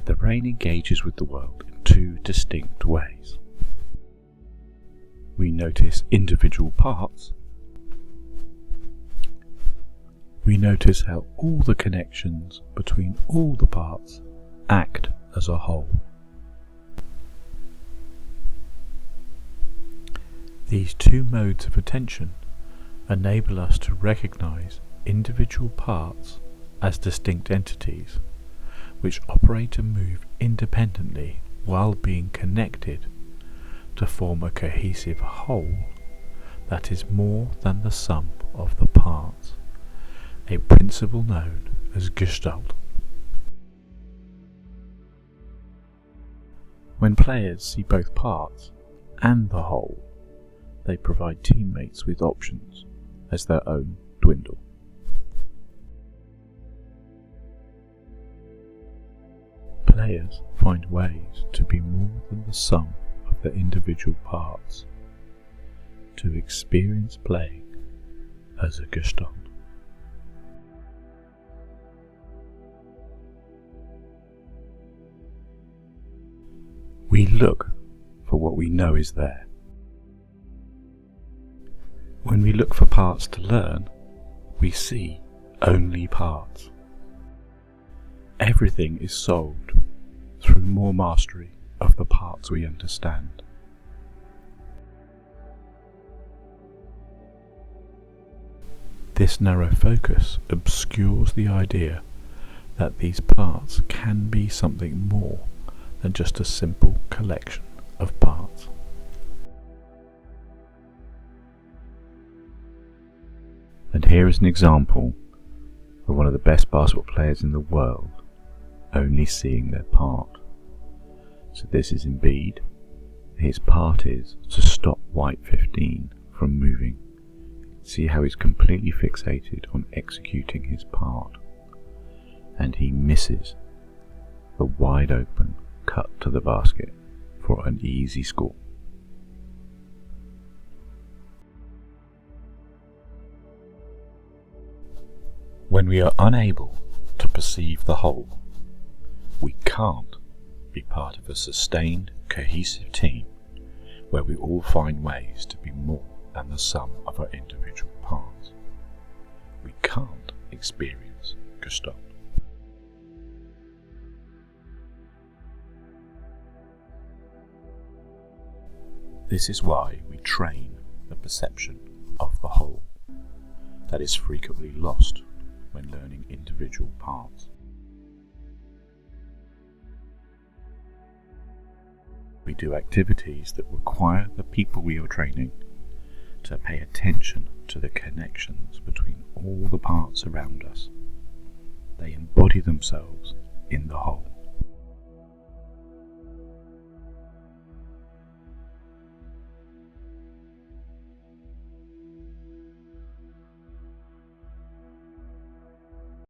The brain engages with the world in two distinct ways. We notice individual parts. We notice how all the connections between all the parts act as a whole. These two modes of attention enable us to recognize individual parts as distinct entities, which operate and move independently while being connected to form a cohesive whole that is more than the sum of the parts, a principle known as Gestalt. When players see both parts and the whole, they provide teammates with options as their own dwindle. Players find ways to be more than the sum of their individual parts, to experience playing as a Gestalt. We look for what we know is there. When we look for parts to learn, we see only parts. Everything is solved through more mastery of the parts we understand. This narrow focus obscures the idea that these parts can be something more than just a simple collection of parts. And here is an example of one of the best basketball players in the world only seeing their part. So this is Embiid. His part is to stop white 15 from moving. See how he's completely fixated on executing his part, and he misses the wide open cut to the basket for an easy score. When we are unable to perceive the whole, we can't be part of a sustained, cohesive team where we all find ways to be more than the sum of our individual parts. We can't experience Gestalt. This is why we train the perception of the whole that is frequently lost when learning individual parts. We do activities that require the people we are training to pay attention to the connections between all the parts around us. They embody themselves in the whole.